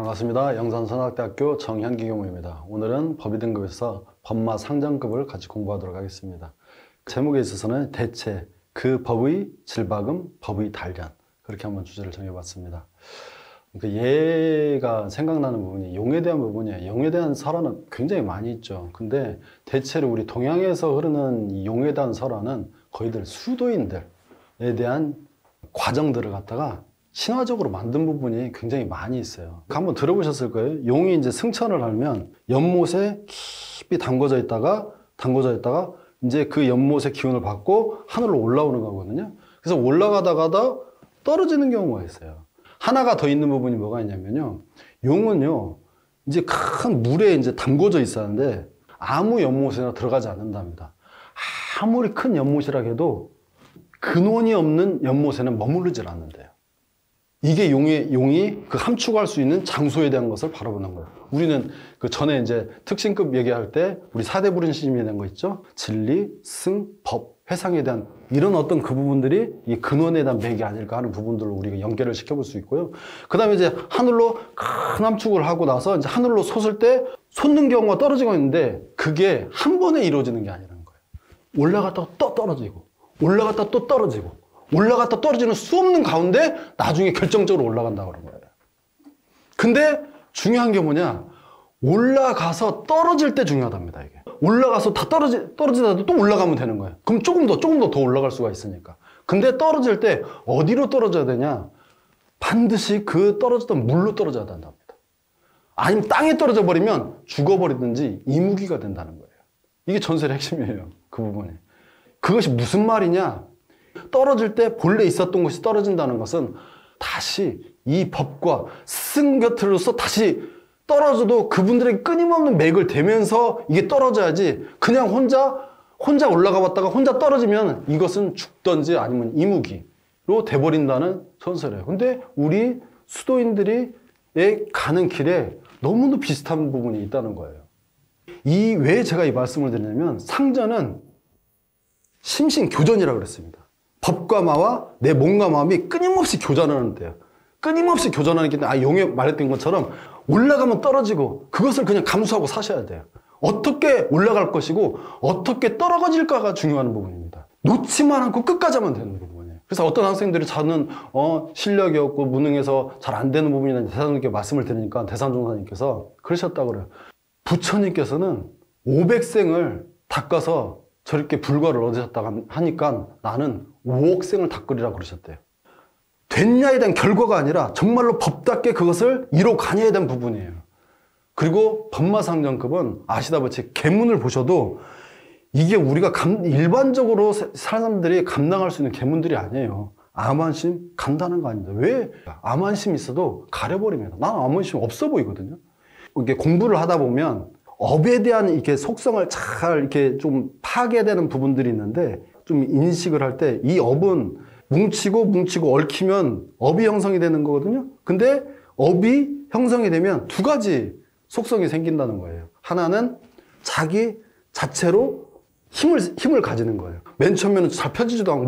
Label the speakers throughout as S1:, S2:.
S1: 반갑습니다. 영산선악대학교 정현기 교무입니다. 오늘은 법의 등급에서 법마 상장급을 같이 공부하도록 하겠습니다. 제목에 있어서는 대체, 그 법의 질박음, 법의 단련, 그렇게 한번 주제를 정해봤습니다. 그러니까 얘가 생각나는 부분이 용에 대한 부분이에요. 용에 대한 설화는 굉장히 많이 있죠. 근데 대체로 우리 동양에서 흐르는 이 용에 대한 설화는 거의들 수도인들에 대한 과정들을 갖다가 신화적으로 만든 부분이 굉장히 많이 있어요. 한번 들어보셨을 거예요. 용이 이제 승천을 하면 연못에 깊이 담궈져 있다가 이제 그 연못의 기운을 받고 하늘로 올라오는 거거든요. 그래서 올라가다가다 떨어지는 경우가 있어요. 하나가 더 있는 부분이 뭐가 있냐면요. 용은요, 이제 큰 물에 이제 담궈져 있었는데 아무 연못에나 들어가지 않는답니다. 아무리 큰 연못이라 해도 근원이 없는 연못에는 머무르질 않는데요. 이게 용이 그 함축할 수 있는 장소에 대한 것을 바라보는 거예요. 우리는 그 전에 이제 특신급 얘기할 때 우리 4대 불인심에 대한 거 있죠? 진리, 승, 법, 회상에 대한 이런 어떤 그 부분들이 이 근원에 대한 맥이 아닐까 하는 부분들로 우리가 연계를 시켜볼 수 있고요. 그 다음에 이제 하늘로 큰 함축을 하고 나서 이제 하늘로 솟을 때 솟는 경우가 떨어지고 있는데 그게 한 번에 이루어지는 게 아니라는 거예요. 올라갔다가 또 떨어지고, 올라갔다 또 떨어지고, 올라갔다 떨어지는 수 없는 가운데 나중에 결정적으로 올라간다고 그런 거예요. 근데 중요한 게 뭐냐? 올라가서 떨어질 때 중요하답니다, 이게. 올라가서 다 떨어지다도 또 올라가면 되는 거예요. 그럼 조금 더 올라갈 수가 있으니까. 근데 떨어질 때 어디로 떨어져야 되냐? 반드시 그 떨어졌던 물로 떨어져야 된답니다. 아니면 땅에 떨어져 버리면 죽어버리든지 이무기가 된다는 거예요. 이게 전설의 핵심이에요, 그 부분이. 그것이 무슨 말이냐? 떨어질 때 본래 있었던 것이 떨어진다는 것은 다시 이 법과 스승 곁으로서 다시 떨어져도 그분들에게 끊임없는 맥을 대면서 이게 떨어져야지 그냥 혼자 올라가 봤다가 혼자 떨어지면 이것은 죽던지 아니면 이무기로 돼버린다는 전설이에요. 근데 우리 수도인들이 가는 길에 너무도 비슷한 부분이 있다는 거예요. 왜 제가 이 말씀을 드리냐면 상전은 심신교전이라고 그랬습니다. 법과 마와 내 몸과 마음이 끊임없이 교전하는데요. 끊임없이 교전하는 게 용에 말했던 것처럼 올라가면 떨어지고 그것을 그냥 감수하고 사셔야 돼요. 어떻게 올라갈 것이고 어떻게 떨어질까가 중요한 부분입니다. 놓지만 않고 끝까지 하면 되는 부분이에요. 그래서 어떤 학생들이 저는 실력이 없고 무능해서 잘 안 되는 부분이나 대사님께 말씀을 드리니까 대산종사님께서 그러셨다고 그래요. 부처님께서는 500생을 닦아서 저렇게 불과를 얻으셨다고 하니까 나는 5억 생을 닦으리라고 그러셨대요. 됐냐에 대한 결과가 아니라 정말로 법답게 그것을 이뤄가냐에 대한 부분이에요. 그리고 법마상정급은 아시다시피 계문을 보셔도 이게 우리가 일반적으로 사람들이 감당할 수 있는 계문들이 아니에요. 암환심 간단한 거 아닙니다. 왜? 암환심이 있어도 가려버립니다. 나는 암환심 없어 보이거든요. 이게 공부를 하다 보면 업에 대한 이렇게 속성을 잘 이렇게 좀 파괴되는 부분들이 있는데 좀 인식을 할 때 이 업은 뭉치고 얽히면 업이 형성이 되는 거거든요. 근데 업이 형성이 되면 두 가지 속성이 생긴다는 거예요. 하나는 자기 자체로 힘을 가지는 거예요. 맨 처음에는 잘 펴지지도 않고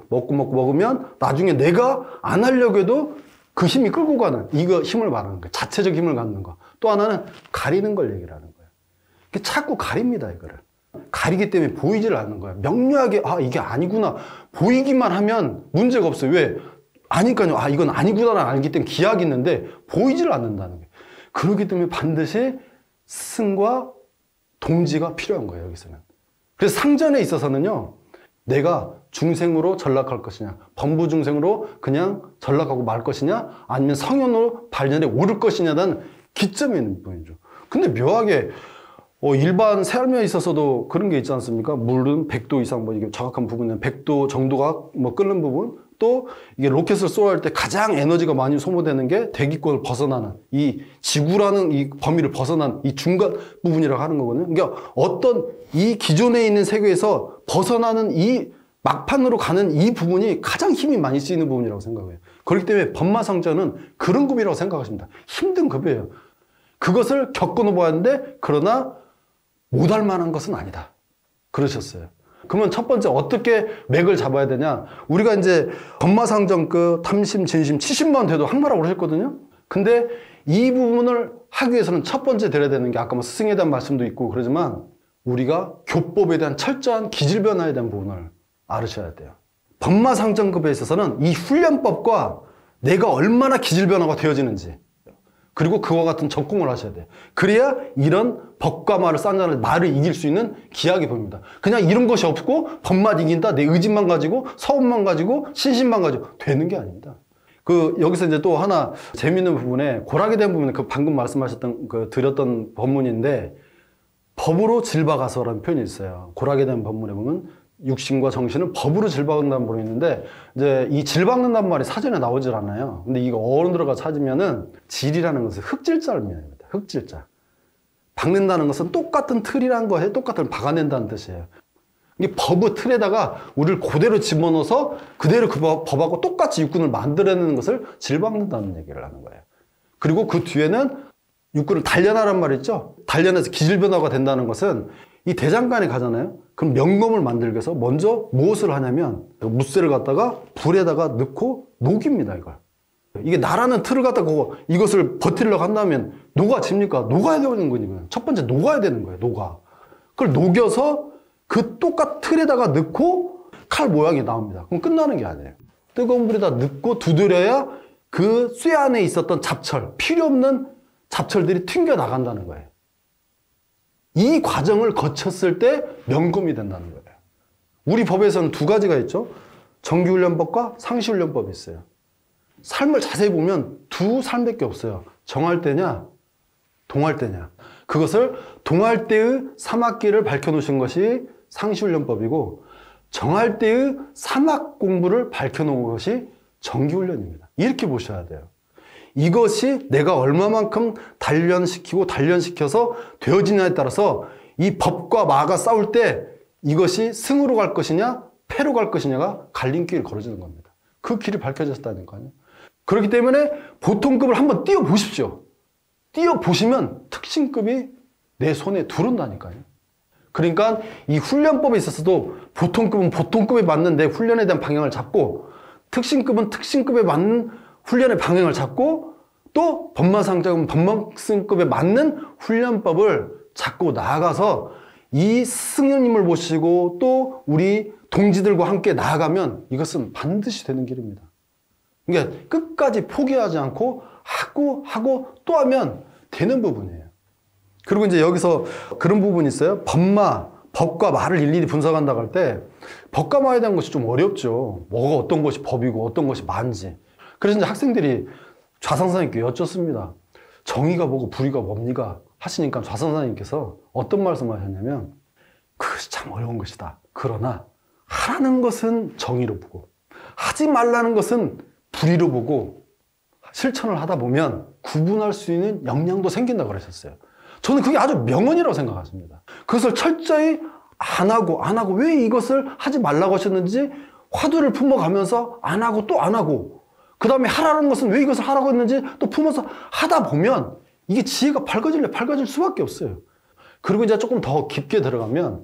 S1: 먹으면 나중에 내가 안 하려고 해도 그 힘이 끌고 가는 이거 힘을 말하는 거예요. 자체적 힘을 갖는 거. 또 하나는 가리는 걸 얘기를 하는 거예요. 자꾸 가립니다, 이거를. 가리기 때문에 보이질 않는 거예요. 명료하게, 이게 아니구나. 보이기만 하면 문제가 없어요. 왜? 아니까요. 이건 아니구나를 알기 때문에 기약이 있는데 보이질 않는다는 거예요. 그렇기 때문에 반드시 스승과 동지가 필요한 거예요, 여기서는. 그래서 상전에 있어서는요, 내가 중생으로 전락할 것이냐, 범부중생으로 그냥 전락하고 말 것이냐, 아니면 성현으로 발전에 오를 것이냐라는 기점이 있는 부분이죠. 근데 묘하게 일반 삶에 있어서도 그런 게 있지 않습니까? 물은 100도 이상, 이게 정확한 부분은 100도 정도가 끓는 부분, 또 이게 로켓을 쏘아할 때 가장 에너지가 많이 소모되는 게 대기권을 벗어나는 이 지구라는 이 범위를 벗어난 이 중간 부분이라고 하는 거거든요. 그러니까 어떤 이 기존에 있는 세계에서 벗어나는 이 막판으로 가는 이 부분이 가장 힘이 많이 쓰이는 부분이라고 생각해요. 그렇기 때문에 법마상전은 그런 급이라고 생각하십니다. 힘든 급이에요. 그것을 겪어보았는데 그러나 못할 만한 것은 아니다. 그러셨어요. 그러면 첫 번째 어떻게 맥을 잡아야 되냐? 우리가 이제 법마상정급 탐심, 진심 70만 돼도 항마라고 그러셨거든요. 근데 이 부분을 하기 위해서는 첫 번째 드려야 되는 게 아까 뭐 스승에 대한 말씀도 있고 그러지만 우리가 교법에 대한 철저한 기질변화에 대한 부분을 알으셔야 돼요. 법마상정급에 있어서는 이 훈련법과 내가 얼마나 기질변화가 되어지는지 그리고 그와 같은 적응을 하셔야 돼요. 그래야 이런 법과 말을 쌓는 말을 이길 수 있는 기약이 보입니다. 그냥 이런 것이 없고 법만 이긴다, 내 의지만 가지고 서운만 가지고 신심만 가지고 되는 게 아닙니다. 여기서 이제 또 하나 재밌는 부분에 고락에 대한 부분에 방금 말씀하셨던 드렸던 법문인데 법으로 질박하서라는 표현이 있어요. 고락에 대한 법문에 보면 육신과 정신을 법으로 질박한다는 부분이 있는데 이제 이 질박는다는 말이 사전에 나오질 않아요. 근데 이거 어른들어가 찾으면은 질이라는 것은 흑질자를 의미합니다. 흑질자. 박는다는 것은 똑같은 틀이란 거에 똑같은 박아낸다는 뜻이에요. 이게 법의 틀에다가 우리를 그대로 집어넣어서 그대로 그 법하고 똑같이 육군을 만들어내는 것을 질박는다는 얘기를 하는 거예요. 그리고 그 뒤에는 육군을 단련하란 말이 있죠. 단련해서 기질변화가 된다는 것은 이 대장간에 가잖아요. 그럼 명검을 만들기 위해서 먼저 무엇을 하냐면 무쇠를 갖다가 불에다가 넣고 녹입니다. 이게 나라는 틀을 갖다가 이것을 버티려고 한다면 녹아집니까? 녹아야 되는 거니까요. 첫 번째 녹아야 되는 거예요. 녹아. 그걸 녹여서 그 똑같은 틀에다가 넣고 칼 모양이 나옵니다. 그럼 끝나는 게 아니에요. 뜨거운 불에다 넣고 두드려야 그 쇠 안에 있었던 잡철, 필요 없는 잡철들이 튕겨 나간다는 거예요. 이 과정을 거쳤을 때 명검이 된다는 거예요. 우리 법에서는 두 가지가 있죠. 정기훈련법과 상시훈련법이 있어요. 삶을 자세히 보면 두 삶밖에 없어요. 정할 때냐, 동할 때냐. 그것을 동할 때의 3학기를 밝혀놓으신 것이 상시훈련법이고 정할 때의 3학 공부를 밝혀놓은 것이 정기훈련입니다. 이렇게 보셔야 돼요. 이것이 내가 얼마만큼 단련시켜서 되어지냐에 따라서 이 법과 마가 싸울 때 이것이 승으로 갈 것이냐 패로 갈 것이냐가 갈림길이 걸어지는 겁니다. 그 길이 밝혀졌다니까요. 그렇기 때문에 보통급을 한번 띄워보십시오. 띄워보시면 특신급이 내 손에 들어온다니까요. 그러니까 이 훈련법에 있어서도 보통급은 보통급에 맞는 내 훈련에 대한 방향을 잡고 특신급은 특신급에 맞는 훈련의 방향을 잡고 또 법마상정은 법마승급에 맞는 훈련법을 잡고 나아가서 이 스승님을 모시고 또 우리 동지들과 함께 나아가면 이것은 반드시 되는 길입니다. 그러니까 끝까지 포기하지 않고 하고 또 하면 되는 부분이에요. 그리고 이제 여기서 그런 부분이 있어요. 법과 말을 일일이 분석한다고 할 때 법과 말에 대한 것이 좀 어렵죠. 뭐가 어떤 것이 법이고 어떤 것이 마인지. 그래서 이제 학생들이 좌상사님께 여쭙습니다. 정의가 뭐고 불의가 뭡니까? 하시니까 좌상사님께서 어떤 말씀을 하셨냐면 그것이 참 어려운 것이다. 그러나 하라는 것은 정의로 보고 하지 말라는 것은 불의로 보고 실천을 하다 보면 구분할 수 있는 역량도 생긴다고 그러셨어요. 저는 그게 아주 명언이라고 생각하십니다. 그것을 철저히 안 하고 왜 이것을 하지 말라고 하셨는지 화두를 품어가면서 안 하고 또 안 하고 그 다음에 하라는 것은 왜 이것을 하라고 했는지 또 품어서 하다 보면 이게 지혜가 밝아질 수밖에 없어요. 그리고 이제 조금 더 깊게 들어가면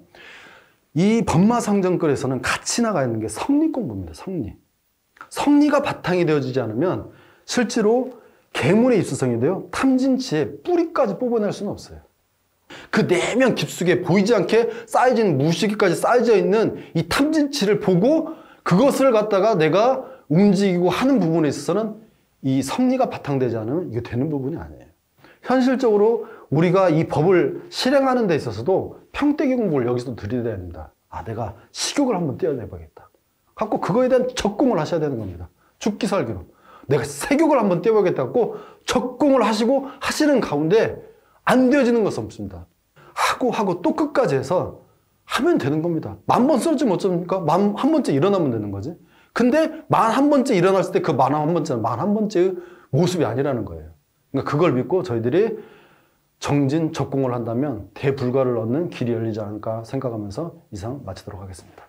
S1: 이 법마상정글에서는 같이 나가 있는 게 성리 공부입니다. 성리가 바탕이 되어지지 않으면 실제로 계문의 입수성인데요. 탐진치의 뿌리까지 뽑아낼 수는 없어요. 그 내면 깊숙이 보이지 않게 쌓여진 무시기까지 쌓여져 있는 이 탐진치를 보고 그것을 갖다가 내가 움직이고 하는 부분에 있어서는 이 성리가 바탕되지 않으면 이게 되는 부분이 아니에요. 현실적으로 우리가 이 법을 실행하는 데 있어서도 평대기 공부를 여기서 들여야 됩니다. 내가 식욕을 한번 떼어내봐야겠다. 갖고 그거에 대한 적공을 하셔야 되는 겁니다. 죽기 살기로. 내가 세욕을 한번 떼어보겠다고 적공을 하시는 가운데 안 되어지는 것은 없습니다. 하고 또 끝까지 해서 하면 되는 겁니다. 10,000번 쓰러지면 어쩝니까? 11번째 일어나면 되는 거지. 근데 11번째 일어났을 때 그 11번째는 11번째의 모습이 아니라는 거예요. 그러니까 그걸 믿고 저희들이 정진 적공을 한다면 대불가를 얻는 길이 열리지 않을까 생각하면서 이상 마치도록 하겠습니다.